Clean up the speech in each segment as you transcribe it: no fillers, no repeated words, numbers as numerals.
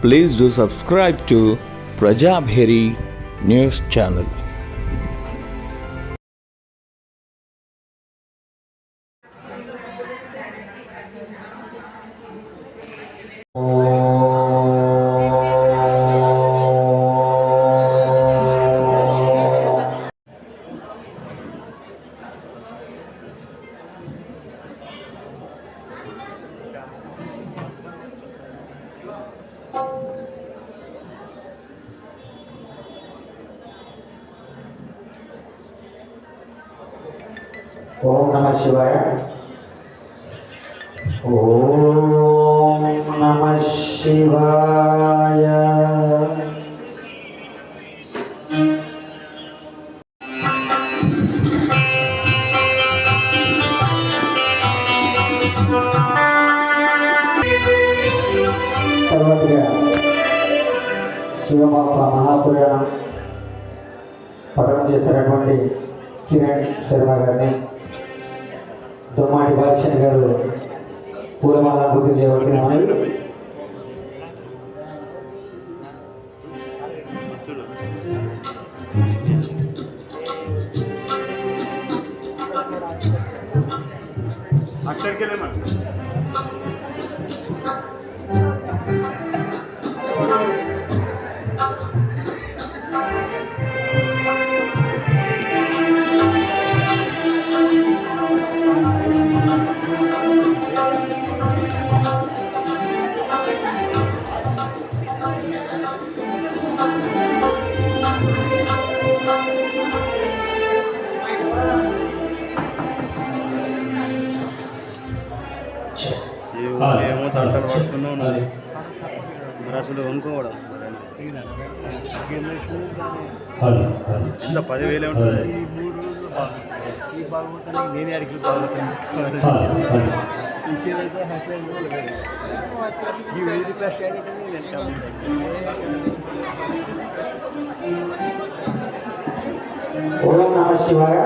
Please do subscribe to Prajabheri News Channel. ఓం నమ శివాయ. ఓం నమ శివాయ. తర్వాతగా శివమాప మహాపురాణం పఠనం చేస్తున్నటువంటి కిరణ్ శర్మ గారిని, దొమ్మాటి బాలచంద్ర గారు పూలమాల పూర్తి చేయవలసిన మనవి. ఏమో తంటలు పడుతూనే ఉన్నది అసలు కొనుక్కోవడం ఇంత 10,000 ఉంటుంది. నేనే అడిగి ఓం నమ శివాయ.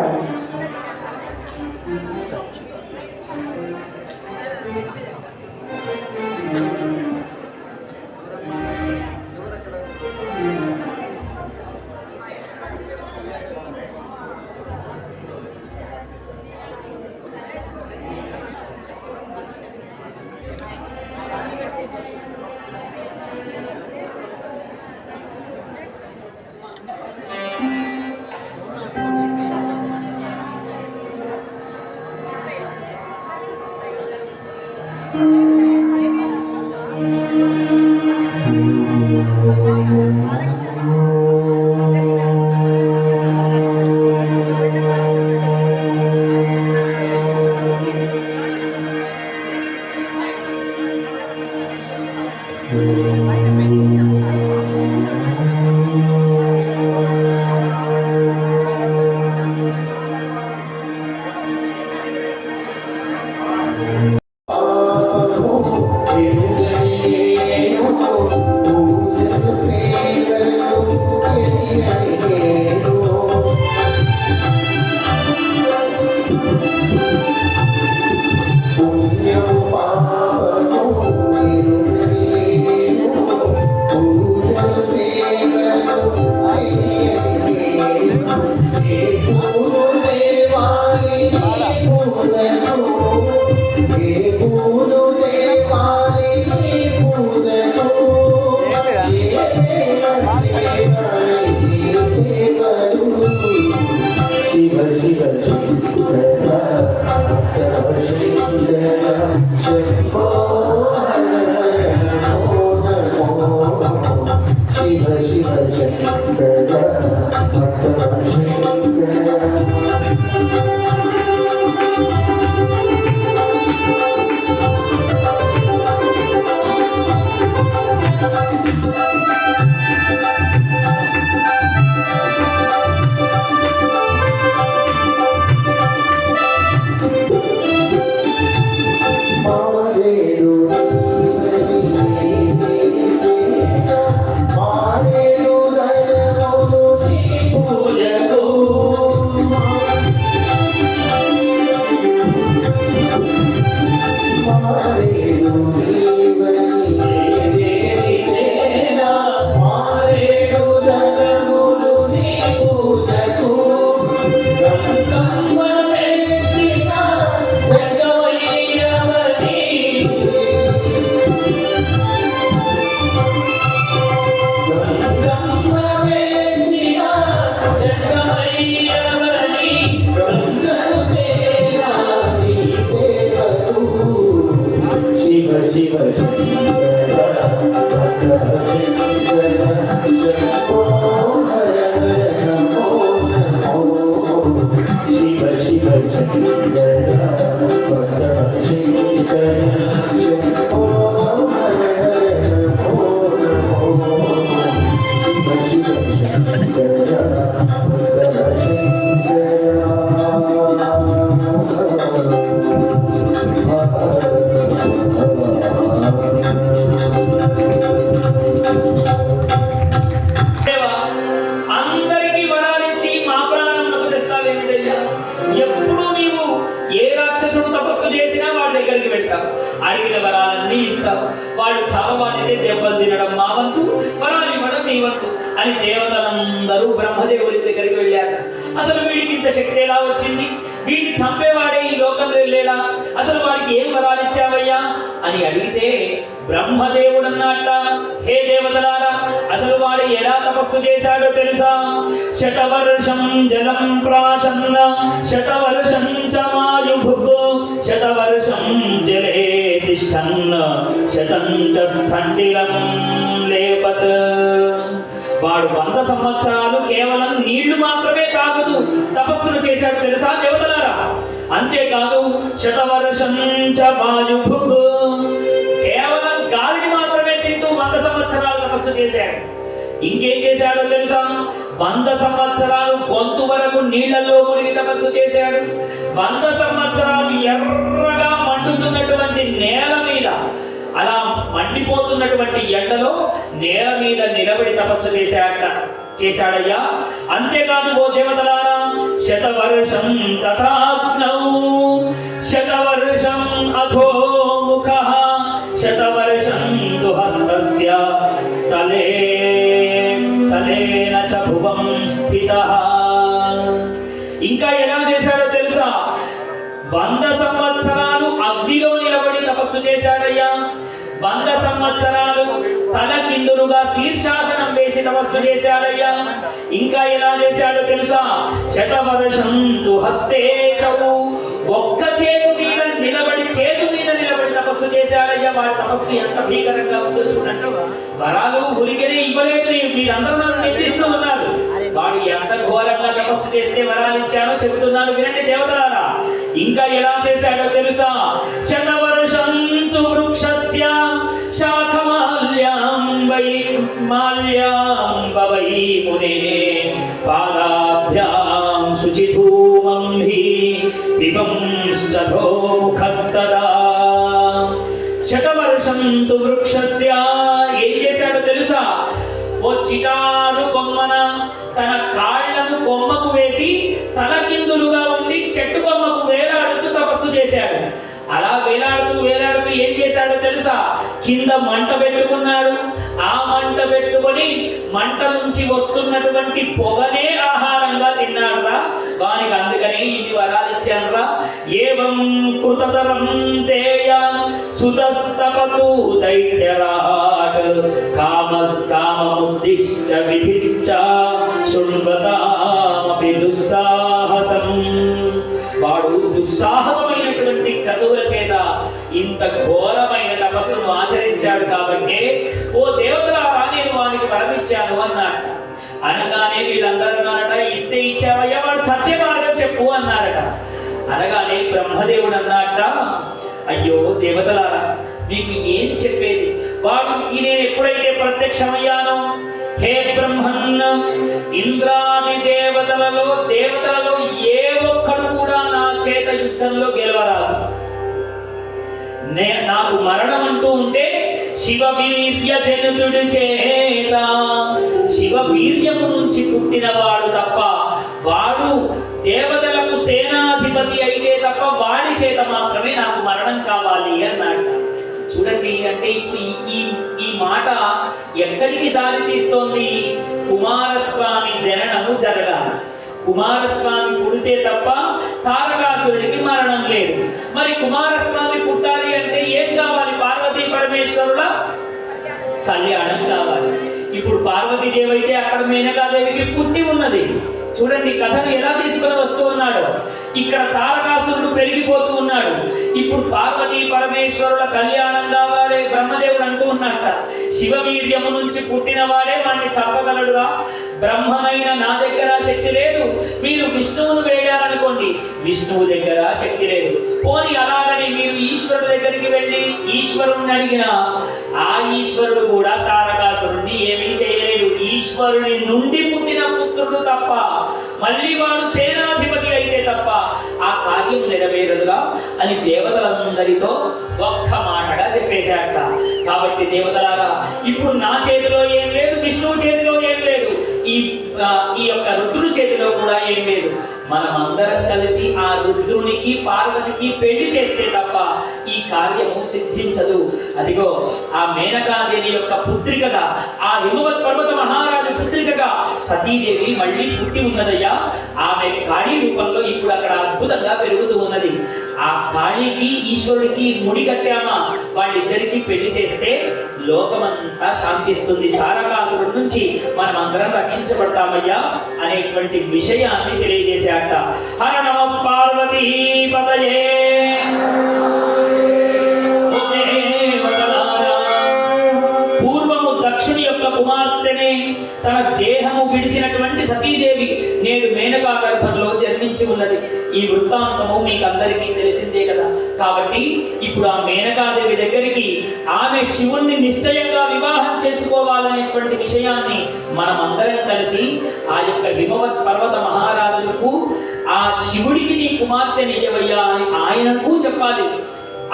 శివ అడిగిన వరాలన్నీ ఇస్తావు. వాళ్ళు చావవానిదే దెబ్బలు తినడం మా వంతు, వరాలు ఇవ్వడం నీ వంతు అని దేవతలందరూ బ్రహ్మదేవుడి దగ్గరికి వెళ్ళారు. అసలు వీడికి ఇంత శక్తి ఎలా వచ్చింది? వీడిని చంపేవాడే ఈ లోకంలో లేడా? అసలు వాడికి ఏం వరాలు ఇచ్చావయ్యా అని అడిగితే బ్రహ్మదేవుడు అన్నట్ట, హే దేవతలారా, అసలు వాడు ఎలా తపస్సు చేశాడో తెలుసా? శతవర్షం జలం ప్రాశన్న శతవర్షం చ వాయుభుక్ శతవర్షం జలే తిష్టన్న శతం చ స్థండిలం లేపత్. వాడు 100 సంవత్సరాలు కేవలం నీళ్లు మాత్రమే తాగుతూ తపస్సులు చేశాడు తెలుసా దేవతలారా? అంతేకాదు శతవర్షం చ వాయుభుక్, కేవలం గాలిని మాత్రమే తింటూ 100 సంవత్సరాలు తపస్సు చేశాడు. ఇంకేం చేశాడో తెలుసా? 100 సంవత్సరాలు గొంతు వరకు నీళ్లలో మునిగి తపస్సు చేశాడు. 100 సంవత్సరాలు ఎర్రగా మండుతున్నటువంటి నేల మీద, అలా మండిపోతున్నటువంటి ఎండలో నేల మీద నిలబడి తపస్సు చేశాడయ్యా. అంతేకాదు ఓ దేవతలారా, శతవర్షం తథాగ్నౌ శతవర్షం అథో ముఖః శతవర్షం దుహస్తస్య తలేన చ భువం స్థితః. ఇంకా ఎలా చేశాడో తెలుసా? 100 సంవత్సరాలు అగ్నిలో నిలబడి తపస్సు చేశాడయ్యా. 100 సంవత్సరాలు తల కిందులుగా శీర్షాసనం వేసి తపస్సు చేశాడయ్యా. ఇంకా ఎలా చేశాడో తెలుసా? శతవర్షం దుహస్తే చౌ, ఒక్క చేతు మీద నిలబడి తపస్సు చేశాడయ్యా. వాడి తపస్సు ఎంత భీకరంగా ఉందో చూడండి. వరాలు ఊరికనే ఇవ్వలేదు, మీరందరూ నన్ను నిందిస్తూ ఉన్నారు. వాడు ఎంత ఘోరంగా తపస్సు చేస్తే వరాలు ఇచ్చానో చెబుతున్నాను వినండి దేవతలారా. ఇంకా ఎలా చేశాడో తెలుసా? శతవర్షం తు వృక్షస్య శాఖమాల్యాం వై మునే పాదాభ్యాం శుచిధూమం హి పిబంశ్చో ముఖస్తదా. శతవర్షం తు వృక్షస్య, ఏం చేశాడో తెలుసా? ఓ చిటారు కొమ్మన తన కాళ్లను కొమ్మకు వేసి తలకిందులుగా ఉండి చెట్టు కొమ్మకు వేలాడుతూ తపస్సు చేశాడు. అలా వేలాడుతూ ఏం చేశాడో తెలుసా? కింద మంట పెట్టుకున్నాడు. ఆ మంట పెట్టుకొని మంట నుంచి వస్తున్నటువంటి పొగనే ఆహారంగా తిన్నాడురా. వానికి అందుకని ఇన్ని వరాలు ఇచ్చానురా. ఏవం కృతతరం తేయ సుతస్తపతు దైత్యరాట్ కామముద్దిశ్చ విధిశ్చ శృణ్వతామపి దుస్సాహసం. వాడు దుస్సాహసమైనటువంటి క్రతువుల చేత ఇంత ఘోరమైన తపస్సును ఆచరించాడు కాబట్టి ఓ దేవతలారా నేను వానికి వరమిచ్చాను అన్నారట. అనగానే వీళ్ళందరూ అన్నారట, ఇస్తే ఇచ్చావయ్యా, వాడు చచ్చే మార్గం చెప్పు అన్నారట. అనగానే బ్రహ్మదేవుడు అన్నారట, అయ్యో దేవతలారా మీకు ఏం చెప్పేది? వాడు నేను ఎప్పుడైతే ప్రత్యక్షమయ్యానో, హే బ్రహ్మన్న, ఇంద్రాది దేవతలలో ఏ ఒక్కడు కూడా నా చేత యుద్ధంలో గెలవరాదు. నాకు మరణం అంటూ ఉంటే శివవీర్య జనితుడి చేత, శివవీర్యము నుంచి పుట్టినవాడు తప్ప, వాడు దేవతలకు సేనాధిపతి అయితే తప్ప వాడి చేత మాత్రమే నాకు మరణం కావాలి అన్నాడు. చూడండి, అంటే ఇప్పుడు ఈ మాట ఎక్కడికి దారి తీస్తోంది? కుమారస్వామి జననము జరగాలి. కుమారస్వామి పుడితే తప్ప తారకాసురుడికి మరణం లేదు. మరి కుమారస్వామి పుట్టాలి అంటే ఏం కావాలి? పార్వతీ పరమేశ్వరుల కళ్యాణం కావాలి. ఇప్పుడు పార్వతీదేవి అయితే అక్కడ మేనకాదేవికి పుట్టి ఉన్నది. చూడండి కథను ఎలా తీసుకొని వస్తూ ఉన్నాడు. ఇక్కడ తారకాసురుడు పెరిగిపోతూ ఉన్నాడు. ఇప్పుడు పార్వతీ పరమేశ్వరుల కళ్యాణం కావాలి బ్రహ్మదేవుడు అంటూ ఉన్నట్ట, శివవీర్యము నుంచి పుట్టిన వాడే వాడిని చంపగలడుగా, బ్రహ్మనైన నా దగ్గర శక్తి లేదు. మీరు విష్ణువును వేడారనుకోండి, విష్ణువు దగ్గర శక్తి లేదు. పోనీ అలాగని మీరు ఈశ్వరుడు దగ్గరికి వెళ్ళి ఈశ్వరుణ్ణి అడిగినా ఆ ఈశ్వరుడు కూడా తారకాసురుణ్ణి ఏమీ చేయలేడు. ఈశ్వరుని నుండి పుట్టిన పుత్రుడు తప్ప, మళ్ళీ వాడు సేనాధిపతి అయితే తప్ప ఆ కార్యం నెరవేరదుగా అని దేవతలందరితో ఒక్క మాటగా చెప్పేశాట. కాబట్టి దేవతలారా, ఇప్పుడు నా చేతిలో ఏం లేదు, విష్ణువు చేతిలో ఏం లేదు, ఈ యొక్క రుద్రుని చేతిలో కూడా ఏం లేదు. మనమందరం కలిసి ఆ రుద్రునికి పార్వతికి పెళ్లి చేస్తే తప్ప ఈ కార్యము సిద్ధించదు. అదిగో ఆ మేనకాదేవి యొక్క పుత్రికగా, ఆ హిమవత్ పర్వత మహారాజు పుత్రికగా సతీదేవి మళ్ళీ పుట్టి ఉన్నదయ్యా. ఆమె కాళీ రూపంలో ఇప్పుడు అక్కడ అద్భుతంగా పెరుగుతూ ఉన్నది. ఆ కాళీకి ఈశ్వరుడికి ముడి కట్టామా, వాళ్ళిద్దరికీ పెళ్లి చేస్తే లోకమంతా శాంతిస్తుంది, తారకాసురుడి నుంచి మనం అందరం రక్షించబడతామయ్యా అనేటువంటి విషయాన్ని తెలియజేశాట. హర నమః పార్వతీ పతయే. పూర్వము దక్షుని యొక్క కుమార్తెనే తన దేహము విడిచినటువంటి సతీదేవి నేడు మేనకా గర్భంలో జన్మించి ఉన్నది. ఈ వృత్తాంతము మీకు అందరికీ తెలిసిందే కదా. కాబట్టి ఇప్పుడు ఆ మేనకాదేవి దగ్గరికి ఆమె శివుణ్ణి నిశ్చయంగా వివాహం చేసుకోవాలనేటువంటి విషయాన్ని మనం అందరం కలిసి ఆ యొక్క హిమవత్ పర్వత మహారాజుకు ఆ శివుడికి నీ కుమార్తె నిజమయ్యా అని ఆయనకు చెప్పాలి.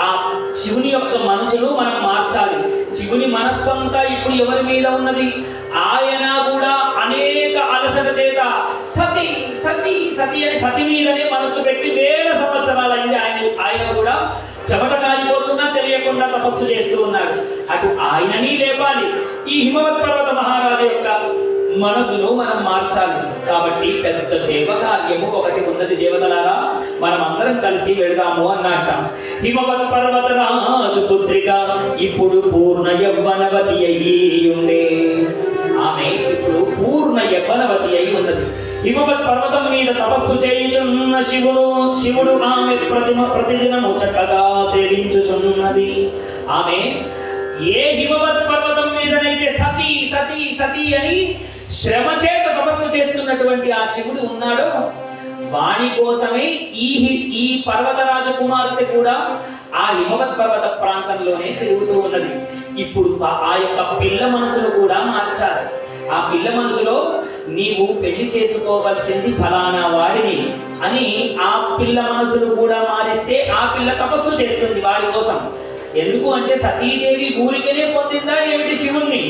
ఆ శివుని యొక్క మనసును మనం మార్చాలి. శివుని మనస్సంతా ఇప్పుడు ఎవరి మీద ఉన్నది? ఆయన కూడా అనేక అలసట చేత సతి సతి సతి అని సతి మీదనే మనస్సు పెట్టి వేల సంవత్సరాలైంది. ఆయన కూడా చెమట కాలిపోతున్నా తెలియకుండా తపస్సు చేస్తూ ఉన్నాడు. అటు ఆయనని లేపాలి, ఈ హిమవత్ పర్వత మహారాజు యొక్క మనసును మనం మార్చాలి. కాబట్టి పెద్ద దేవకార్యము ఒకటి ఉన్నది దేవతలారా, మనం అందరం కలిసి వెళదాము అన్నట్ట. హిమవత్ పర్వత రాజు పుత్రిక ఇప్పుడు పూర్ణ యవ్వనవతి అయి ఉండే. ఆమె ఇప్పుడు పూర్ణ యవ్వనవతి అయి ఉన్నది. హిమవత్ పర్వతం మీద తపస్సు చేయుచున్న శివుడు ఆమె ప్రతిదినము చక్కగా సేవించుచున్నది. ఆమె ఏ హిమవత్ పర్వతం మీదనైతే సతీ సతీ సతీ అని శ్రమ చేత తపస్సు చేస్తున్నటువంటి ఆ శివుడు ఉన్నాడో వాణి కోసమే ఈ పర్వతరాజు కుమార్తె కూడా ఆ హిమవత్ పర్వత ప్రాంతంలోనే తిరుగుతూ ఉన్నది. ఇప్పుడు ఆ యొక్క పిల్ల మనసును కూడా మార్చాలి. ఆ పిల్ల మనసులో నీవు పెళ్లి చేసుకోవలసింది ఫలానా వాడిని అని ఆ పిల్ల మనసును కూడా మారిస్తే ఆ పిల్ల తపస్సు చేస్తుంది వాడి కోసం. ఎందుకు అంటే సతీదేవి ఊరికనే పొందిందా ఏమిటి శివుణ్ణి?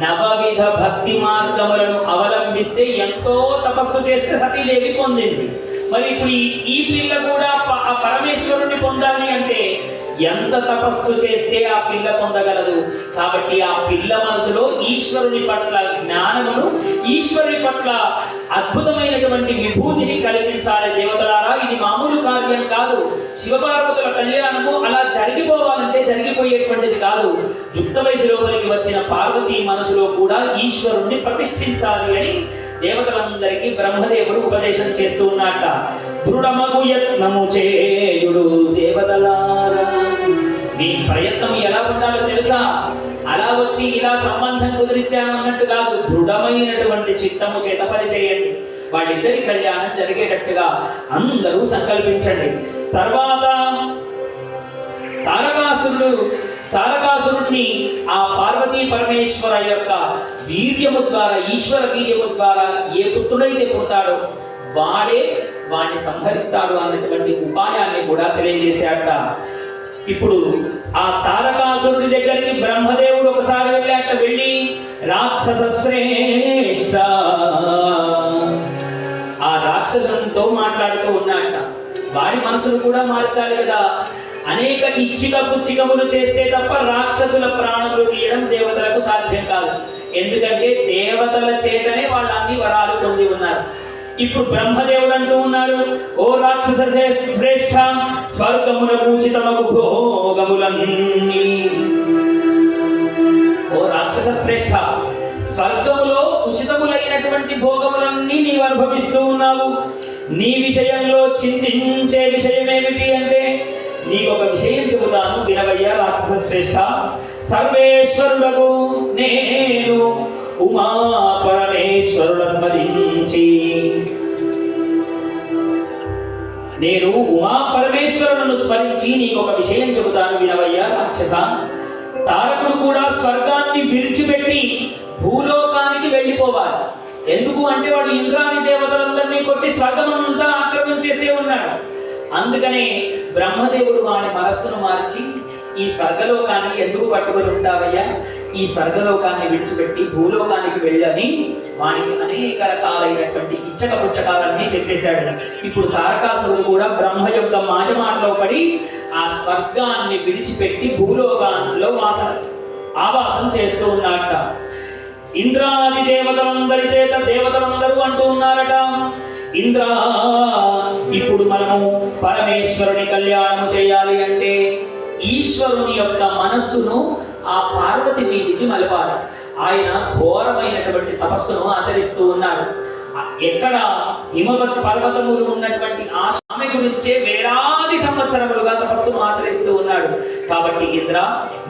నవవిధ భక్తి మార్గములను అవలంబిస్తే ఎంతో తపస్సు చేస్తే సతీదేవి పొందింది. మరి ఇప్పుడు ఈ పిల్ల కూడా ఆ పరమేశ్వరుని పొందాలి అంటే ఎంత తపస్సు చేస్తే ఆ పిల్ల పొందగలదు. కాబట్టి ఆ పిల్ల మనసులో ఈశ్వరుని పట్ల జ్ఞానమును, ఈశ్వరుని పట్ల అద్భుతమైనటువంటి విభూతిని కల్పించాలి దేవతలారా. ఇది మామూలు కార్యం కాదు. శివపార్వతుల కళ్యాణము అలా జరిగిపోవాలంటే జరిగిపోయేటువంటిది కాదు. యుక్త వయసులోకి వచ్చిన పార్వతీ మనసులో కూడా ఈశ్వరుణ్ణి ప్రతిష్ఠించాలి అని దేవతలందరికీ బ్రహ్మదేవుడు ఉపదేశం చేస్తూ ఉన్నట్ట. దృఢమగు యత్నము చేయుడు దేవతలారా. మీ ప్రయత్నం ఎలా ఉండాలో తెలుసా? అలా వచ్చి ఇలా సంబంధం కుదిరించామన్నట్టు కాదు. దృఢమైనటువంటి చిత్తము చేత పనిచేయండి. వాళ్ళిద్దరి కళ్యాణం జరిగేటట్టుగా అందరూ సంకల్పించండి. తర్వాత తారకాసురుడిని ఆ పార్వతీ పరమేశ్వర యొక్క వీర్యము ద్వారా, ఈశ్వర వీర్యము ద్వారా ఏ పుత్రుడైతే పుడతాడో వాడే వాడిని సంహరిస్తాడు అన్నటువంటి ఉపాయాన్ని కూడా తెలియజేశాట. ఇప్పుడు ఆ తారకాసురుడి దగ్గరికి బ్రహ్మదేవుడు ఒకసారి వెళ్ళాక, వెళ్ళి రాక్షస శ్రేష్ఠ ఆ రాక్షసునితో మాట్లాడుతూ ఉన్నట్ట. వాడి మనసును కూడా మార్చాలి కదా. అనేక ఇచ్చిక పుచ్చికములు చేస్తే తప్ప రాక్షసుల ప్రాణములు తీయడం దేవతలకు సాధ్యం కాదు. ఎందుకంటే దేవతల చేతనే వాళ్ళు అన్ని వరాలు పొంది ఉన్నారు. ఇప్పుడు బ్రహ్మదేవుడు అంటూ ఉన్నాడు, ఓ రాక్షస శ్రేష్ఠ, స్వర్గమునకు ఉచితమగు భోగములన్నీ. ఓ రాక్షస శ్రేష్ఠ, స్వర్గములో ఉచితములైనటువంటి భోగములన్నీ నీవు అనుభవిస్తూ ఉన్నావు. నీ విషయంలో చింతించే విషయం ఏమిటి అంటే, నీకు ఒక విషయం చెబుతాను వినవయ్యా రాక్షస శ్రేష్ఠ. సర్వేశ్వరులకు నేను ఉమా పరమేశ్వరుల స్మరించి నీకు ఒక విషయం చెబుతాను వినవయ్యా రాక్షస. తారకుడు కూడా స్వర్గాన్ని విడిచిపెట్టి భూలోకానికి వెళ్ళిపోవాలి. ఎందుకు అంటే వాడు ఇంద్రాది దేవతలందరినీ కొట్టి స్వర్గమంతా ఆక్రమించేసే ఉన్నాడు. అందుకనే బ్రహ్మదేవుడు వాడి మనస్సును మార్చి ఈ స్వర్గలోకాన్ని ఎందుకు పట్టుకొని ఉంటావయ్యా, ఈ స్వర్గలోకాన్ని విడిచిపెట్టి భూలోకానికి వెళ్ళని వానికి అనేక రకాలైనటువంటి ఇచ్చక పుచ్చకాలన్నీ చెప్పేశాడు. ఇప్పుడు తారకాసురుడు కూడా బ్రహ్మ యొక్క మాయమాటలో పడి ఆ స్వర్గాన్ని విడిచిపెట్టి భూలోకంలో ఆవాసం చేస్తూ ఉన్నాడట. ఇంద్రాది దేవతలందరి చేత దేవతలందరూ అంటూ ఉన్నారట, ఇంద్ర ఇప్పుడు మనము పరమేశ్వరుని కళ్యాణం చేయాలి అంటే ఈశ్వరుని యొక్క మనస్సును ఆ పార్వతి మీదికి మలపాలి. ఆయన ఘోరమైనటువంటి తపస్సును ఆచరిస్తూ ఉన్నాడు. ఎక్కడ హిమవత్ పర్వతములు ఉన్నటువంటి ఆ స్వామి గురించే వేలాది సంవత్సరములుగా తపస్సును ఆచరిస్తూ ఉన్నాడు. కాబట్టి ఇంద్ర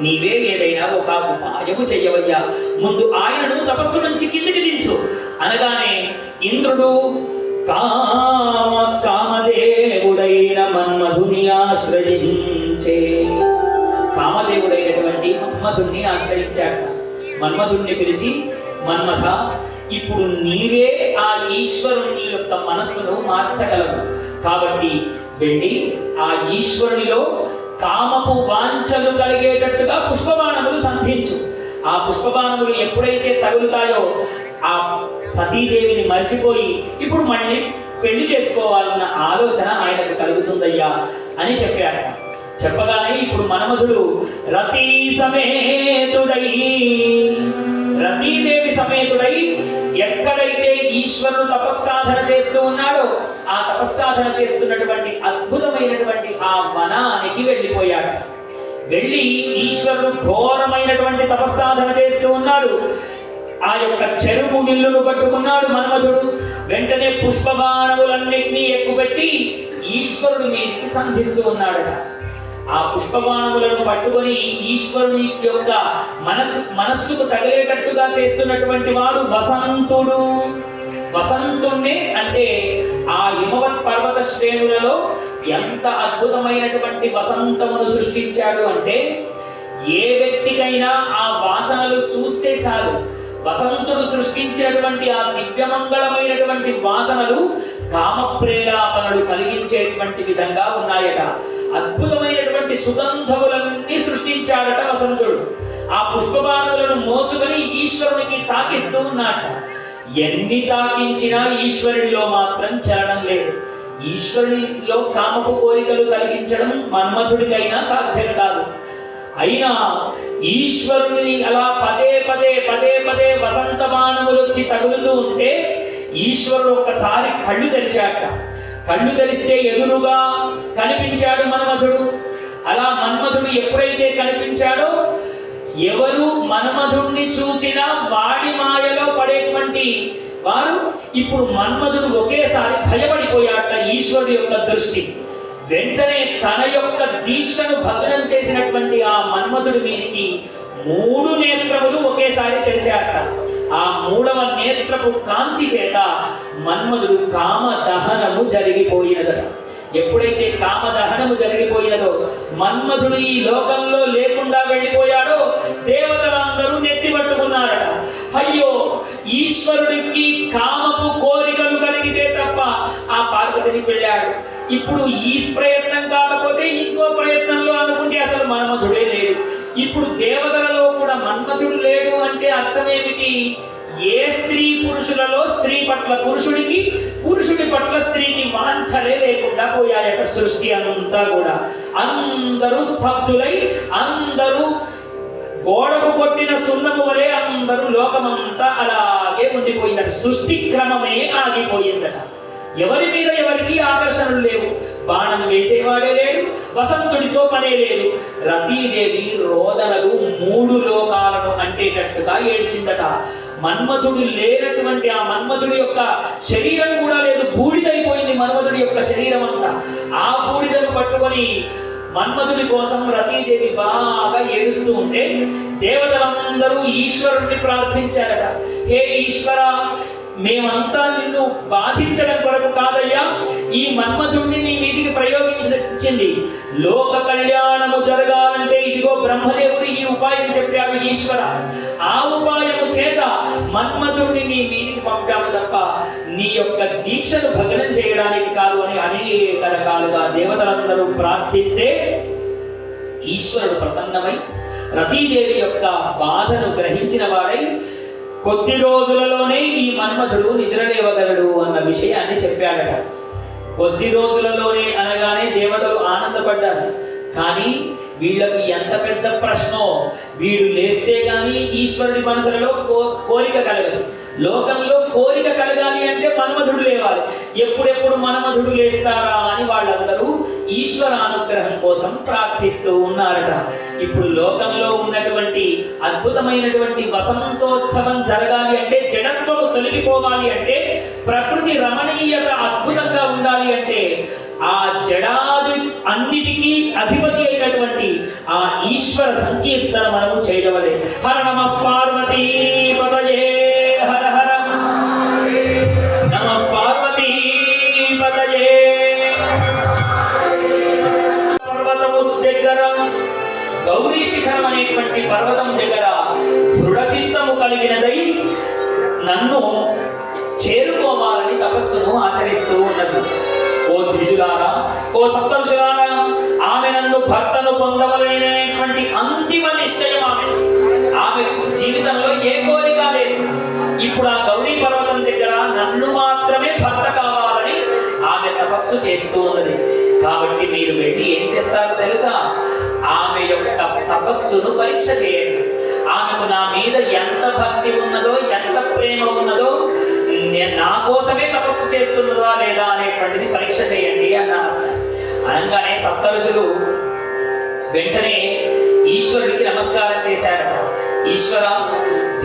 నీవే ఏదైనా ఒక ఉపాయము చెయ్యవయ్యా, ముందు ఆయనను తపస్సు నుంచి కిందికి దించు అనగానే ఇంద్రుడు కామదేవుడైన మన్మధుని ఆశ్రయించే, కామదేవుడైనటువంటి మన్మధుణ్ణి ఆశ్రయించాడు. మన్మధుణ్ణి పిలిచి, మన్మథ ఇప్పుడు నీవే ఆ ఈశ్వరుని యొక్క మనస్సును మార్చగలవు. కాబట్టి వెళ్ళి ఆ ఈశ్వరునిలో కామపు వాంఛలు కలిగేటట్టుగా పుష్పబాణములు సంధించు. ఆ పుష్పబాణములు ఎప్పుడైతే తగులుతాయో ఆ సతీదేవిని మర్చిపోయి ఇప్పుడు మళ్ళీ పెళ్లి చేసుకోవాలన్న ఆలోచన ఆయనకు కలుగుతుందయ్యా అని చెప్పాడు. చెప్పగానే ఇప్పుడు మన్మధుడు రతీదేవి సమేతుడై ఎక్కడైతే ఈశ్వరుడు తపస్సాధన చేస్తూ ఉన్నాడో ఆ తపస్సాధన చేస్తున్నటువంటి అద్భుతమైనటువంటి ఆ వనానికి వెళ్ళిపోయాడు. వెళ్ళి ఈశ్వరుడు ఘోరమైనటువంటి తపస్సాధన చేస్తూ ఉన్నాడు. ఆ యొక్క చెరువు విల్లును పట్టుకున్నాడు మన్మధుడు. వెంటనే పుష్పబాణములన్నింటినీ ఎక్కుపెట్టి ఈశ్వరుడు మీదికి సంధిస్తూ ఉన్నాడట. ఆ పుష్పబాణములను పట్టుకొని ఈశ్వరుని యొక్క మనస్సుకు తగిలేటట్టుగా చేస్తున్నటువంటి వాడు వసంతుడు. వసంతుణ్ణి అంటే ఆ హిమవత్ పర్వత శ్రేణులలో ఎంత అద్భుతమైనటువంటి వసంతమును సృష్టించాడు అంటే ఏ వ్యక్తికైనా ఆ వాసనలు చూస్తే చాలు. వసంతుడు సృష్టించినటువంటి ఆ దివ్యమంగళమైనటువంటి వాసనలు కామప్రేలాపనలు కలిగించేటువంటి విధంగా ఉన్నాయట. అద్భుతమైనటువంటి సుగంధములన్నీ సృష్టించాడట వసంతుడు. ఆ పుష్పబాణములను మోసుకొని ఈశ్వరునికి తాకిస్తూ ఉన్నాడట. ఎన్ని తాకించినా ఈశ్వరుడిలో మాత్రం చలనం లేదు. ఈశ్వరునిలో కామపు కోరికలు కలిగించడం మన్మధుడికైనా సాధ్యం కాదు. అయినా ఈశ్వరుని అలా పదే పదే వసంత బాణములు వచ్చి తగులుతూ ఉంటే ఈశ్వరుడు ఒక్కసారి కళ్ళు తెరిచాట. కళ్ళు తెరిస్తే ఎదురుగా కనిపించాడు మన్మధుడు. అలా మన్మధుడు ఎప్పుడైతే కనిపించాడో ఎవరు మన్మధుడిని చూసినా వాడి మాయలో పడేటువంటి వారు ఇప్పుడు మన్మధుడు ఒకేసారి భయపడిపోయాట ఈశ్వరుడు యొక్క దృష్టి. వెంటనే తన యొక్క దీక్షను భగ్నం చేసినటువంటి ఆ మన్మధుడి మీదికి 3 నేత్రములు ఒకేసారి తెరిచాట. ఆ 3వ నేత్రపు కాంతి చేత మన్మధుడు కామదహనము జరిగిపోయినదట. ఎప్పుడైతే కామదహనము జరిగిపోయినదో మన్మధుడు ఈ లోకంలో లేకుండా వెళ్ళిపోయాడో దేవతలందరూ నెత్తి పట్టుకున్నారట. అయ్యో, ఈశ్వరుడికి కామపు కోరికలు కలిగితే తప్ప ఆ పార్వతిని వెళ్ళాడు. ఇప్పుడు ఈ ప్రయత్నం కాకపోతే ఇంకో ప్రయత్నంలో అనుకుంటే అసలు మన్మధుడే లేడు. ఇప్పుడు దేవతలలో కూడా మన్మధుడు లేడు అంటే అర్థం ఏమిటి? ఏ స్త్రీ పురుషులలో స్త్రీ పట్ల పురుషుడికి, పురుషుడి పట్ల స్త్రీకి వాంఛలే లేకుండా పోయాయట. సృష్టి అంతా కూడా అందరూ స్తబ్దులై, అందరూ గోడకు కొట్టిన సున్నము వలె అందరూ లోకమంతా అలాగే ఉండిపోయిందట. సృష్టి క్రమమే ఆగిపోయిందట. ఎవరి మీద ఎవరికి ఆకర్షణలు లేవు. బాణం వేసేవాడే లేడు, వసంతుడితో పనే లేదు. రతీదేవి రోదనలు 3 లోకాలను అంటేటట్టుగా ఏడ్చిందట. మన్మధుడు లేనటువంటి ఆ మన్మధుడి యొక్క శరీరం కూడా లేదు, బూడిదైపోయింది మన్మధుడి యొక్క శరీరం అంతా. ఆ బూడిదను పట్టుకొని మన్మధుడి కోసం రతీదేవి బాగా ఏడుస్తూ ఉంటే దేవతలందరూ ఈశ్వరుణ్ణి ప్రార్థించారట. హే ఈశ్వర, మేమంతా నిన్ను బాధించడం కొరకు కాదయ్యా ఈ మన్మధుడిని నీ మీదికి ప్రయోగించింది. లోక కళ్యాణము జరగాలంటే ఇదిగో బ్రహ్మదేవుడు ఈ ఉపాయం చెప్పాడు ఈశ్వర. ఆ ఉపాయము చేత మన్మధుడిని నీ మీదికి పంపాము తప్ప నీ యొక్క దీక్షను భగ్నం చేయడానికి కాదు అని అనేక రకాలుగా దేవతలందరూ ప్రార్థిస్తే ఈశ్వరుడు ప్రసన్నమై రతీదేవి యొక్క బాధను గ్రహించిన వాడై కొద్ది రోజులలోనే ఈ మన్మధుడు నిద్రలేవగలడు అన్న విషయాన్ని చెప్పాడట. కొద్ది రోజులలోనే అనగానే దేవతలు ఆనందపడ్డారు. కానీ వీళ్ళకు ఎంత పెద్ద ప్రశ్నో, వీడు లేస్తే గాని ఈశ్వరుడి మనసులలో కోరిక కలగదు. లోకంలో కోరిక కలగాలి అంటే మన్మధుడు లేవాలి. ఎప్పుడెప్పుడు మన్మధుడు లేస్తాడా అని వాళ్ళందరూ ఈశ్వర అనుగ్రహం కోసం ప్రార్థిస్తూ ఉన్నారట. ఇప్పుడు లోకంలో ఉన్నటువంటి అద్భుతమైనటువంటి వసంతోత్సవం జరగాలి అంటే, జడత్వము తొలగిపోవాలి అంటే, ప్రకృతి రమణీయత అద్భుతంగా ఉండాలి అంటే ఆ జడాది అన్నిటికీ అధిపతి అయినటువంటి ఆ ఈశ్వర సంకీర్తన మనము చేయవలే. హర నమః పార్వతీ పతయే హర హర నమః పార్వతీ పతయే. పర్వతము దగ్గర గౌరీ శిఖరం అనేటువంటి పర్వతం దగ్గర దృఢచిత్తము కలిగినదై నన్ను చేరుకోవాలని తపస్సును ఆచరిస్తూ ఉన్నది. ఓ ద్విజులారా, ఓ సప్తఋషులారా, ఆమె నన్ను భర్తను పొందవలనేటువంటి అంతిమ నిశ్చయం ఆమె జీవితంలో ఏ కోరిక లేదు. ఇప్పుడు ఆ గౌరీ పర్వతం దగ్గర నన్ను మాత్రమే భర్త కావాలని ఆమె తపస్సు చేస్తూ ఉన్నది. కాబట్టి మీరు వెళ్ళి ఏం చేస్తారో తెలుసా? ఆమె యొక్క తపస్సును పరీక్ష చేయండి. ఆమెకు నా మీద ఎంత భక్తి ఉన్నదో, ఎంత ప్రేమ ఉన్నదో, నా కోసమే తపస్సు చేస్తున్నదా లేదా అనేటువంటిది పరీక్ష చేయండి అన్నారు. అనగానే సప్తఋషులు వెంటనే ఈశ్వరుడికి నమస్కారం చేశారట. ఈశ్వర,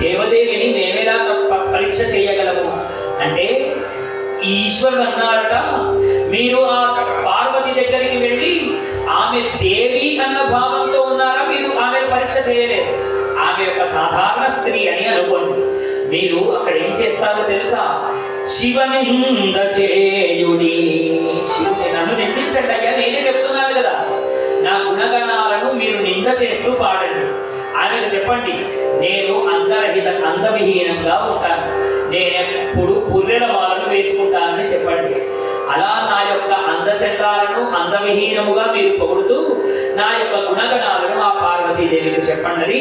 దేవదేవిని మేమేలా పరీక్ష చేయగలము అంటే ఈశ్వరుడు అన్నారట, మీరు ఆ పార్వతి దగ్గరికి వెళ్ళి ఆమె దేవి అన్న భావంతో ఉన్నారా, మీరు ఆమె పరీక్ష చేయలేదు. ఆమె యొక్క సాధారణ స్త్రీ అని అనుకోండి. మీరు అక్కడ ఏం చేస్తారో తెలుసా? శివనింద చేయుడి. శివుని నన్ను నిందించండి అయ్యా, నేనే చెప్తున్నాను కదా. నా గుణగణాలను మీరు నింద చేస్తూ పాడండి. ఆమెకు చెప్పండి, నేను అందవిహీనంగా ఉంటాను, నేనెప్పుడు పుర్రెల మాలను వేసుకుంటానని చెప్పండి. అలా నా యొక్క అందచందాలను అందవిహీనముగా మీరు పొగుడుతూ నా యొక్క గుణగణాలను ఆ పార్వతీదేవికి చెప్పండి.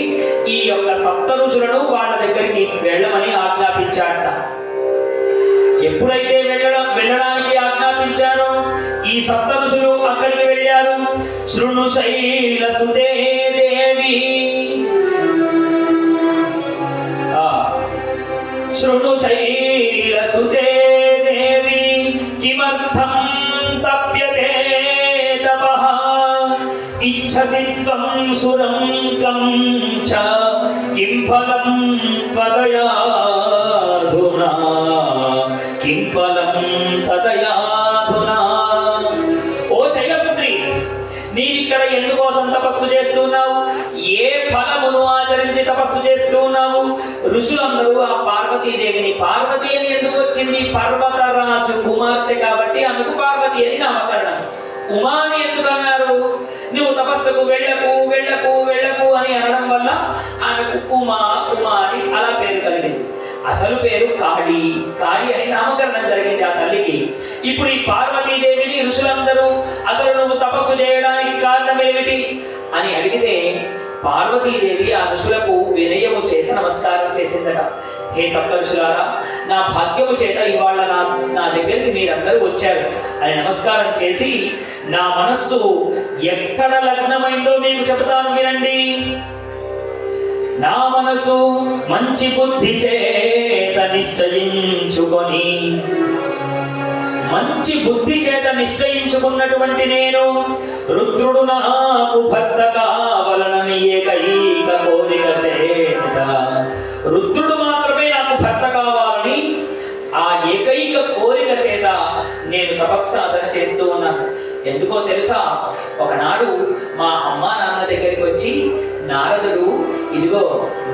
ఈ యొక్క సప్త ఋషులను వాళ్ళ దగ్గరికి వెళ్ళమని ఆజ్ఞాపించాట. ఎప్పుడైతే వెళ్ళడానికి ఆజ్ఞాపించారో ఈ సప్త ఋషులు అక్కడికి వెళ్ళారు. శృణు శైలసుతే దేవి, శృణు శైలసుతే దేవి, కిమర్థం తప్యతే తపః, ఇచ్ఛసి త్వం సురం కం చ, కిం ఫలం తదయాధునా, కిం ఫలం తదయాధునా. ఓ శైలపుత్రి, నీవిక్కడ ఎందుకోసం తపస్సు చేస్తున్నావు? ఏ ఫలమును ఆచరించి తపస్సు చేస్తున్నావు? ఋషులందరూ ఆ పార్వతీదేవిని, పార్వతి అని ఎందుకు వచ్చింది? పర్వతరాజు కుమార్తె కాబట్టి అందుకు పార్వతి అని నామకరణం. ఉమాని ఎందుకు అన్నారు? నువ్వు తపస్సుకు వెళ్ళకు వెళ్ళకు వెళ్ళకు అని అనడం వల్ల ఆమెకు ఉమా అని అలా పేరు కలిగింది. అసలు పేరు కాళీ, కాళీ అని నామకరణం జరిగింది ఆ తల్లికి. ఇప్పుడు ఈ పార్వతీదేవిని ఋషులందరూ అసలు నువ్వు తపస్సు చేయడానికి కారణం ఏమిటి అని అడిగితే పార్వతీదేవి ఆ ఋషులకు వినయము చేత నమస్కారం చేసిందట. హే సప్తఋషులారా, నా భాగ్యము చేత ఇవాళ నా దగ్గరికి మీరందరూ వచ్చారు అని నమస్కారం చేసి, నా మనస్సు ఎక్కడ లగ్నమైందో మీకు చెబుతాను వినండి. నా మనసు మంచి బుద్ధి చేత నిశ్చయించుకొని, మంచి బుద్ధి చేత నిశ్చయించుకున్నటువంటి నేను రుద్రుడు నాకు భర్త కావాలనని ఏకైక కోరిక చేత, రుద్రుడు మాత్రమే నాకు భర్త కావాలని ఆ ఏకైక కోరిక చేత నేను తపస్సాధన చేస్తూ ఉన్నాను. ఎందుకో తెలుసా? ఒకనాడు మా అమ్మా నాన్న దగ్గరికి వచ్చి నారదుడు ఇదిగో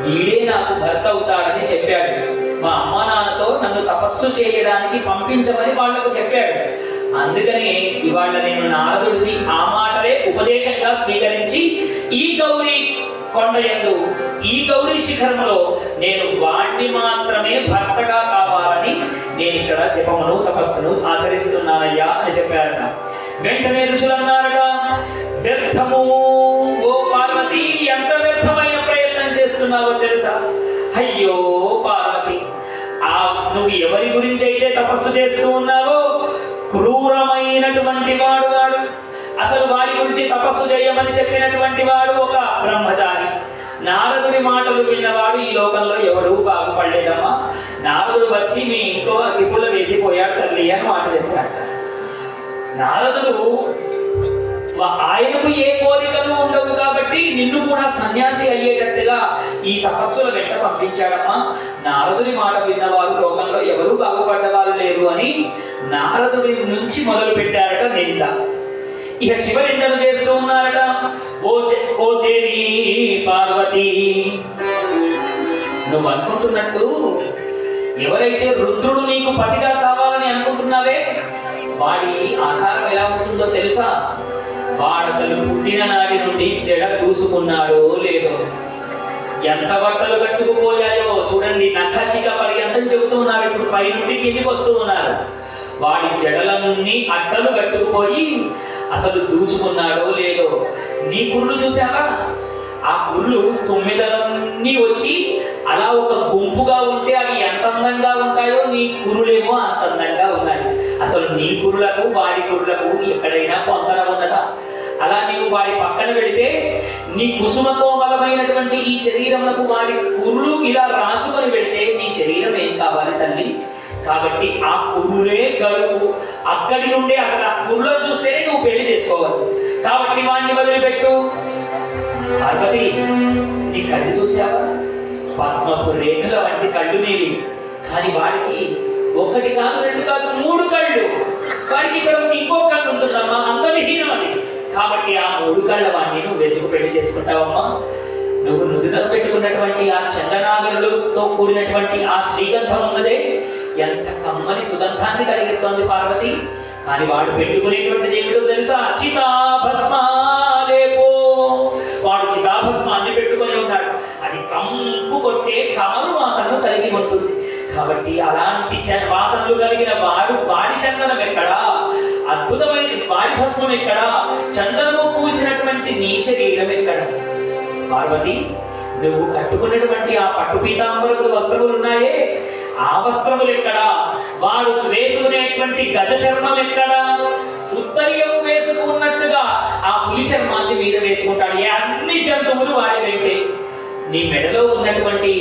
వీడే నాకు భర్త అవుతాడని చెప్పాడు, మా అమ్మా నాన్నతో నన్ను తపస్సు చేయడానికి పంపించమని వాళ్లకు చెప్పాడు. అందుకని ఇవాళ నేను నారదుడిని ఆ మాటలే ఉపదేశంగా స్వీకరించి ఈ గౌరీ కొండయందు ఈ గౌరీ శిఖరములో నేను వాణ్ణి మాత్రమే భర్తగా కావాలని నేను ఇక్కడ జపమును తపస్సును ఆచరిస్తున్నానయ్యా అని చెప్పారట. వెంటనే ఋషులు అన్నారట, వ్యర్థము ఓ పార్వతి, ఎంత వ్యర్థమైన ప్రయత్నం చేస్తున్నావో తెలుసా? అయ్యో పార్వతి, నువ్వు ఎవరి గురించి అయితే తపస్సు చేస్తూ ఉన్నావో క్రూరమైనటువంటి వాడు. అసలు వాడి గురించి తపస్సు చేయమని చెప్పినటువంటి వాడు ఒక బ్రహ్మచారి. నారదుడి మాటలు విన్నవాడు ఈ లోకంలో ఎవడూ బాగుపడలేదమ్మా. నారదుడు వచ్చి మీ ఇంట్లో అగ్గిపుల్ల వేసిపోయాడు తల్లి అని మాట చెప్పాడు. నారదుడు ఆయనకు ఏ కోరికలు ఉండవు కాబట్టి నిన్ను కూడా సన్యాసి అయ్యేటట్టుగా ఈ తపస్సుల వెంట పంపించాడమ్మా. నారదుడి మాట విన్నవారు లోకంలో ఎవరూ బాగుపడ్డవారు లేరు అని నారదుడి నుంచి మొదలు పెట్టారట నింద. ఇక శివనిందలు చేస్తూ ఉన్నారట. ఓ దేవి పార్వతి, నువ్వు అనుకుంటున్నట్టు ఎవరైతే రుద్రుడు నీకు పతిగా కావాలని అనుకుంటున్నావే వాడి ఆకారం ఎలా ఉంటుందో తెలుసా? వాడు అసలు పుట్టిన నాటి నుండి జడ దూసుకున్నాడో లేదో, ఎంత బట్టలు కట్టుకుపోయాయో చూడండి. నఖశిఖ పర్యంతం చెబుతూ ఉన్నారు, ఇప్పుడు పై నుండి కిందికి వస్తూ ఉన్నారు. వాడి జడలన్నీ అడ్డలు కట్టుకుపోయి అసలు దూచుకున్నాడో లేదో. నీ కుర్లు చూసావా? ఆ కుర్లు 9 వచ్చి అలా ఒక గుంపుగా ఉంటే అవి ఎంత అందంగా ఉంటాయో నీ కురులేమో అంత అందంగా ఉన్నాయి. అసలు నీ కురులకు వాడి కురులకు ఎక్కడైనా పొంతన ఉన్నదా? అలా నీవు వాడి పక్కన వెళితే నీ కుసుమ కోమలమైనటువంటి ఈ శరీరములకు వాడి కురులు ఇలా రాసుకొని వెళితే నీ శరీరం ఏం కావాలి తల్లి? కాబట్టి ఆ కురులే గరువు. అక్కడి నుండే అసలు ఆ కురులను చూస్తేనే నువ్వు పెళ్లి చేసుకోవాలి. కాబట్టి వాడిని వదిలిపెట్టు. పార్వతి, నీ కళ్ళు చూసావా? పద్మపు రేఖల వంటి కళ్ళు నీవి. కానీ వాడికి 1 కాదు 2 కాదు 3 కళ్ళు. వాడికి ఇక్కడ ఇంకో కళ్ళు ఉంటుందమ్మా, అంత విహీనం అది. కాబట్టి ఆ 3 కళ్ళ వాడిని నువ్వు ఎందుకు పెళ్లి చేసుకుంటావమ్మా? నువ్వు నుదుటను పెట్టుకున్నటువంటి ఆ చందనాగరులతో కూడినటువంటి ఆ శ్రీగంధం ఉన్నదే, ఎంత కమ్మని సుగంధాన్ని కలిగిస్తోంది పార్వతి. కానీ వాడు పెట్టుకునేటువంటిది ఏమిటో తెలుసా? చితాభస్మాలేపో. వాడు చితాభస్మాన్ని పెట్టుకొని ఉన్నాడు. అది కంపు కొట్టే కమరు వాసనను కలిగి ఉంటుంది. కాబట్టి అలాంటి వాసనలు కలిగిన వాడి చందనం ఎక్కడా? అద్భుతమైన వాడి భస్మం ఎక్కడా? చందనము పూసినటువంటి నీ శరీరం ఎక్కడ? పార్వతి, నువ్వు కట్టుకున్నటువంటి ఆ పట్టు పీతాంబరములు వస్త్రములు ఉన్నాయే, ఆ వస్త్రములు ఎక్కడా? వాడు వేసుకునేటువంటి గజ చర్మం ఎక్కడా? ఉత్తరీయం వేసుకున్నట్టుగా ఆ పులి చర్మాన్ని మీద వేసుకుంటాడు. అన్ని జంతువులు వాడి వెంటే. నీ మెడలో ఉన్నటువంటి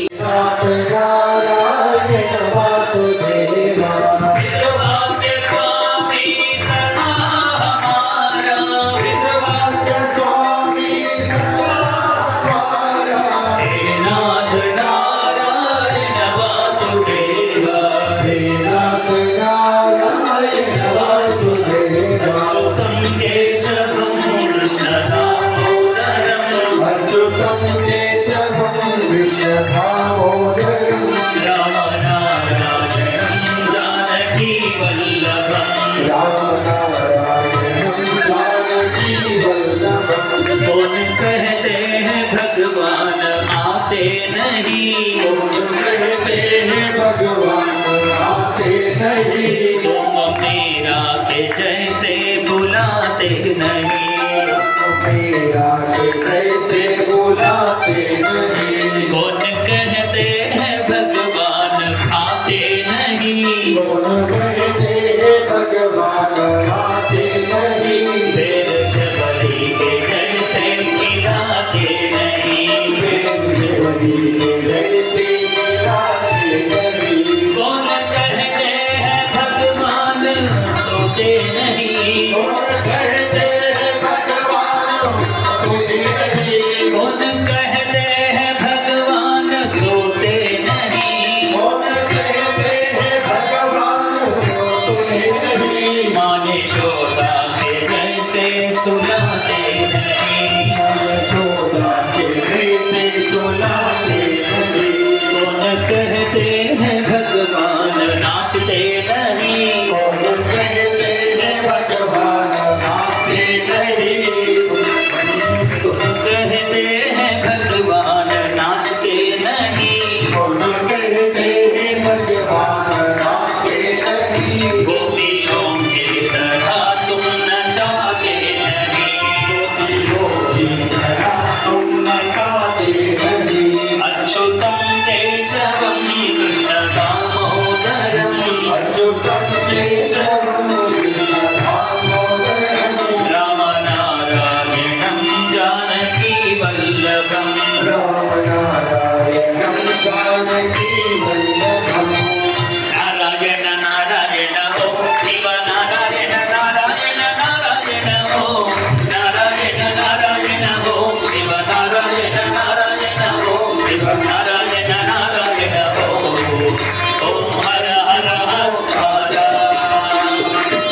నారాయణ నారాయణ ఓం శివ నారాయణ నారాయణ నారాయణ ఓం నారాయణ నారాయణ ఓం శివ నారాయణ నారాయణ ఓం శివ నారాయణ నారాయణ ఓం హర హర హర హర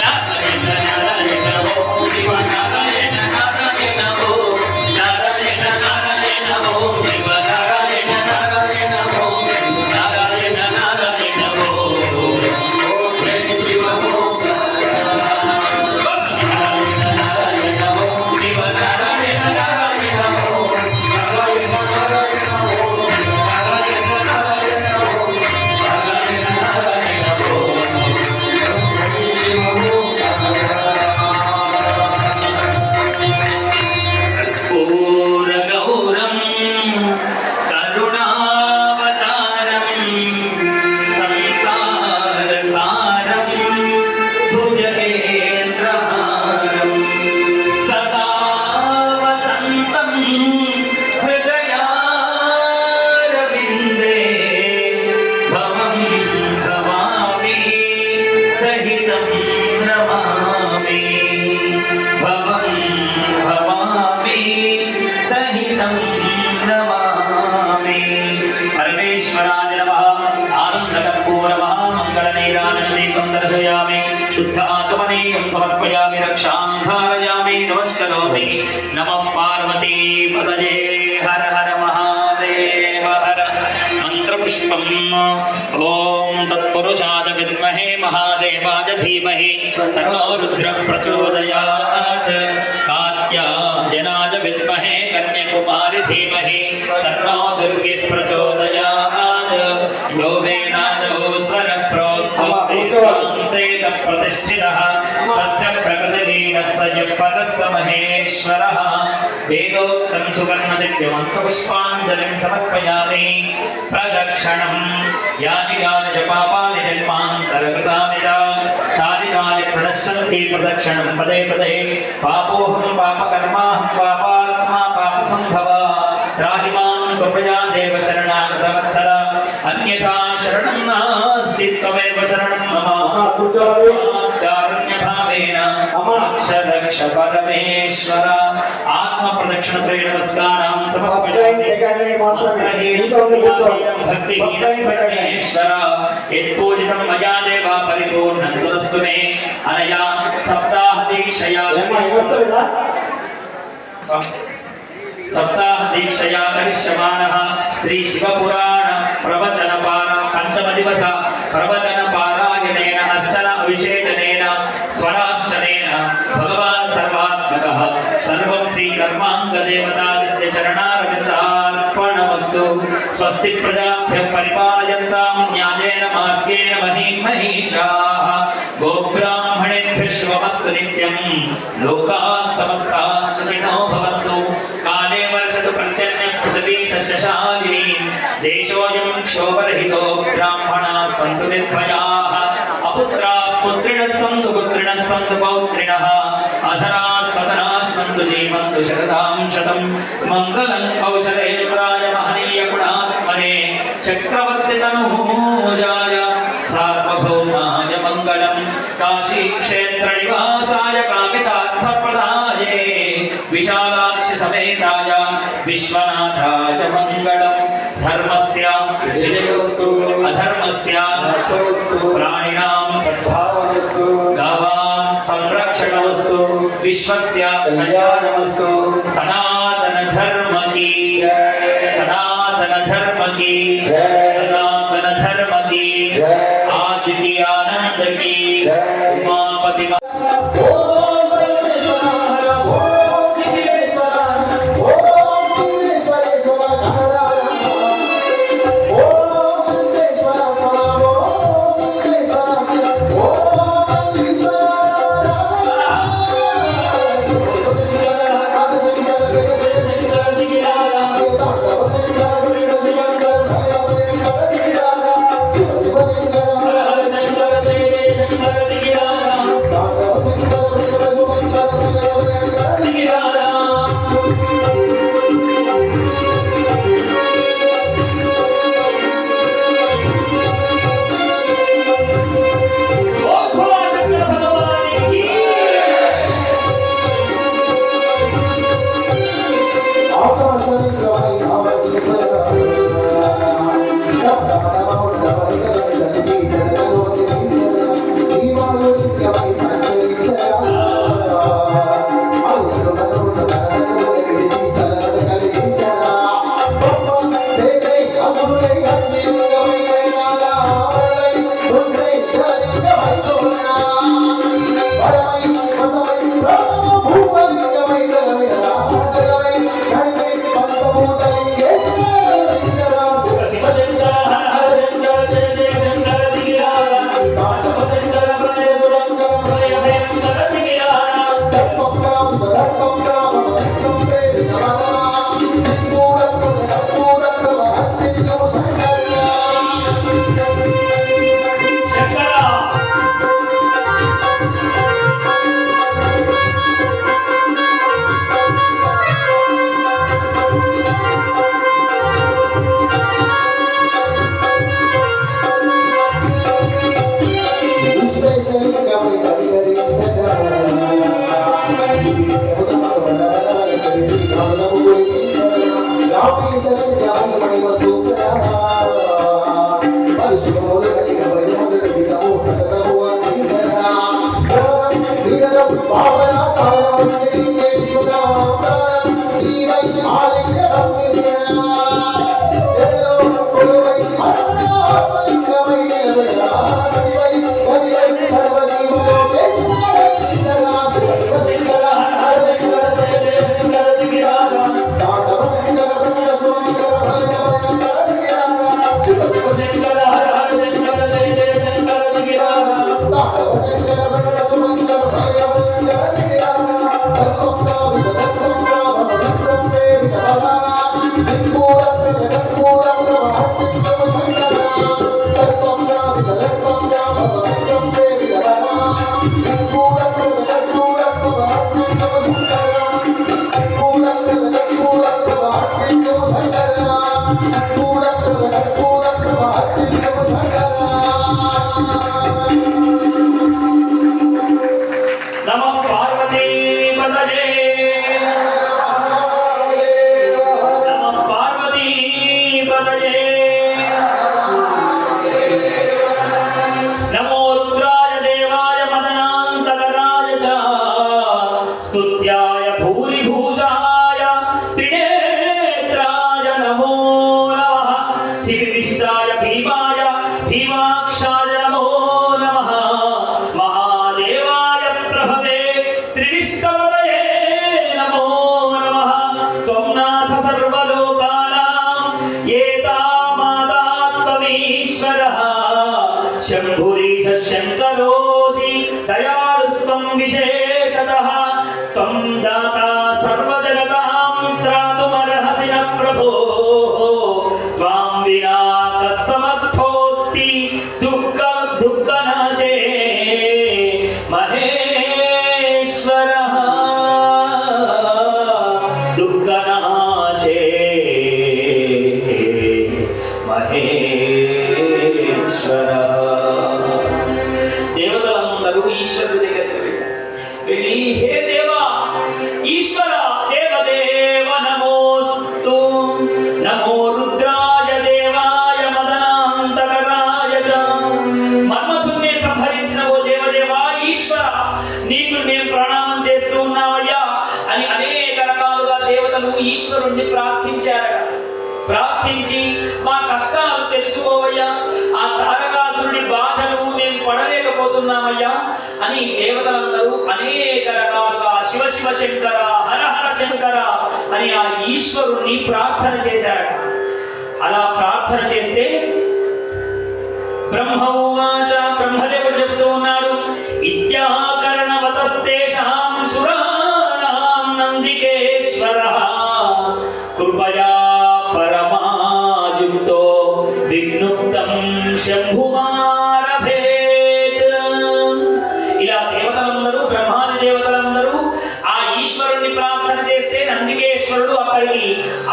నారాయణ నారాయణ ఓం శివ నారాయణ నారాయణ ఓం నారాయణ నారాయణ ఓం శివ నారాయణ నారాయణ ఓం నారాయణ నారాయణ ఓం శివ ఓం నారాయణ నారాయణ ఓం శివ నారాయణ నారాయణ ఓం నారాయణ నారాయణ ఓం శివ నారాయణ నారాయణ ఓం నారాయణ నారాయణ ఓం శివ పూరగౌరం కరుణావతారం సంసారసారం భుజగేంద్రహారం సదా వసంతం హృదయారవిందే భవం భవామి సహితం నమామి భవం భవామి సహితం నమామి పరమేశ్వరాయ నమః ఆనందకర్పూర మహామంగళనైరానందీపం దర్శయామి శుద్ధ ఆచమనీయం సమర్పయామి రక్షాం ధారయామి నమస్కరోమి నమః పార్వతీ పదయే హర హర మహాదేవ హర మంత్రపుష్పం ఓం తత్పురుషాయ విద్మహే మహాదేవాయ ధీమహి తన్నో రుద్రః ప్రచోదయాత్ కాత్యాయనాయ విద్మహే కన్యాకుమారి ధీమహి తన్నో దుర్గేః ప్రచోదయాత్ యో వేదాదో స్వరః ప్రోక్తే చ ప్రతిష్ఠితః తస్య ప్రకృతిలీనస్య యః పరస్య మహేశ్వరः వేదోక్తం సువర్ణదివ్యమంత్రపుష్పాంజలిం సమర్పయామి ప్రదక్షిణం యాని యాని చ పాపాని జన్మాంతరకృతాని చ తాని తాని ప్రణశ్యంతి ప్రదక్షిణం పదే పదే పాపోహం పాపకర్మాహం పాపాత్మా పాపసంభవ త్రాహి మాం కృపయా దేవ శరణాగతవత్సల అన్యథా శరణం నాస్తి త్వమేవ శరణం మమ కారుణ్యభావేన అక్షరక్ష పరమేశ్వర ఆత్మ ప్రదక్షిణ ప్రేమ నమస్కారం భక్తిశ్వర యత్పూజితం మయా దేవ పరిపూర్ణం తదస్తు మే అనయా సప్తాహ దీక్షయా సప్తాహ దీక్షయా కరిష్యమానః శ్రీ శివపురాణ ప్రవచన పంచమ దివస ప్రవచన పారాయణేన అర్చన అభిషేచనేన స్వరార్చనేన భగవాన్ సర్వాత్మకః సర్వం శ్రీ కర్మాంగదేవతాదిత్య చరణారవిందార్పణమస్తు స్వస్తి ప్రజాభ్యః పరిపాలయంతాం న్యాయేన మార్గేణ మహీం మహీషాః గోబ్రాహ్మణేభ్యः శుభమస్తు నిత్యం లోకాः సమస్తాः సుఖినో భవంతు కాలే వర్షతు పర్జన్యః పృథివీ సస్యశాలినీ దేశోऽयं క్షోభరహితో బ్రాహ్మణాः సంతు నిర్భయాः అపుత్రాः పుత్రిణः సంతు పుత్రిణः సంతు పౌత్రిణः అధరాः సదనాः సంతు జీవంతు శరదాం శతం మంగళం కౌశలేంద్రాయ మహనీయ గుణాత్మనే చక్రవర్తి తనూజాయ సార్వభౌమాయ మంగళం కాశీ క్షేత్ర నివాసాయ కామితార్థప్రదాయే విశాలాక్షి సమేతాయ విశ్వనాథాయ మంగళం ధర్మస్య విజయోస్తు అధర్మస్య నాశోస్తు ప్రాణినాం సద్భావనస్తు గావాం సంరక్షణమస్తు విశ్వస్య కళ్యాణమస్తు సనాతన ధర్మ కీ సనాతన ధర్మ కీ సనాతన ధర్మ కీ आज की आनंद की उमापति शंभुरीश शंकरोसि दयालुस्त्वं विशेषतः त्वं दाता सर्वजगतां त्रातुमर्हसि न प्रभो त्वां विना कः समर्थोऽस्ति दुःखनाशे महेश्वरः दुःखनाशे महेश्वरः ఈశ్వరుడి దగ్గరికి వెళ్ళి హే దేవా ఈశ్వర దేవదేవ నమోస్తు నమో రుద్రాయ దేవాయ మదనాంతకరాయ చ మన్మథుణ్ణి సంహరించిన ఓ దేవదేవా ఈశ్వర నీకు మేము ప్రణామం చేస్తూ ఉన్నామయ్యా అని అనేక రకాలుగా దేవతలు ఈశ్వరుణ్ణి ప్రార్థించారట. ప్రార్థించి మా కష్టాలు తెలుసుకోవయ్యా, ఆ తారకాసురుడి బాధలు మేము పడలేకపోతున్నామయ్యా అని దేవతలందరూ అనేక రకాలుగా శివ శివ శంకర హర హర శంకర అని ఆ ఈశ్వరుణ్ణి ప్రార్థన చేశారట. అలా ప్రార్థన చేస్తే బ్రహ్మవాచ బ్రహ్మదేవుడు చెప్తూ ఉన్నాడు, ఇత్యాకరణవతస్తేషాం సురాణాం నందికేశ్వరః కృపయా పరమాయుక్తో విఘ్నుక్తం శంభుమారభేత్. ఇలా దేవతలందరూ బ్రహ్మాది దేవతలందరూ ఆ ఈశ్వరుణ్ణి ప్రార్థన చేస్తే నందికేశ్వరుడు అక్కడికి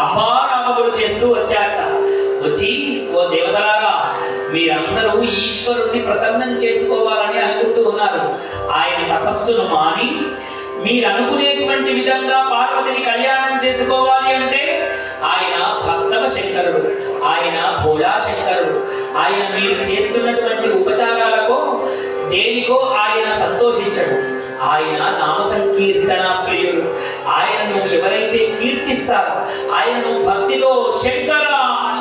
అంబారామములు చేస్తూ వచ్చాట. వచ్చి ఓ దేవతలారా మీరందరూ ఈశ్వరుణ్ణి ప్రసన్నం చేసుకోవాలని అనుకుంటూ ఉన్నారు. ఆయన తపస్సును మాని మీరు అనుకునేటువంటి విధంగా పార్వతిని కళ్యాణం చేసుకోవాలి అంటే ఆయన భక్తవ శంకరుడు, ఆయన భోళా శంకరుడు. ఆయన మీరు చేస్తున్నటువంటి ఉపచారాలకో దేనికో ఆయన సంతోషించడు. ఆయన నామ సంకీర్తన ప్రియుడు. ఆయనను ఎవరైతే కీర్తిస్తారో, ఆయనను భక్తితో శంకర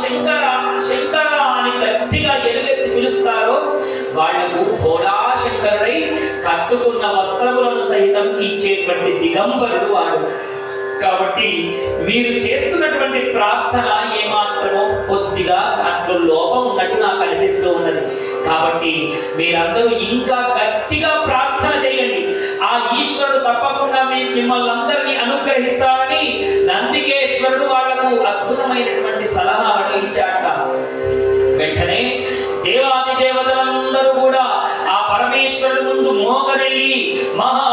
శంకర శంకర అని గట్టిగా ఎలుగెత్తి పిలుస్తారో వాళ్లకు భోళా శంకరుడై కట్టుకున్న వస్త్రములను సహితం ఇచ్చేటువంటి దిగంబరుడు వాడు. కాబట్టి మీరు చేస్తున్నటువంటి ప్రార్థన ఏమాత్రమో కొద్దిగా దాంట్లో లోపం ఉన్నట్టు నాకు అనిపిస్తూ ఉన్నది. కాబట్టి మీరందరూ ఇంకా గట్టిగా ప్రార్థన చేయండి. ఆ ఈశ్వరుడు తప్పకుండా మిమ్మల్ని అందరినీ అనుగ్రహిస్తారని నందికేశ్వరుడు వాళ్లకు అద్భుతమైనటువంటి సలహాలను ఇచ్చాట. వెంటనే దేవాది దేవతలందరూ కూడా ఆ పరమేశ్వరుడు ముందు మోకరిల్లి మహా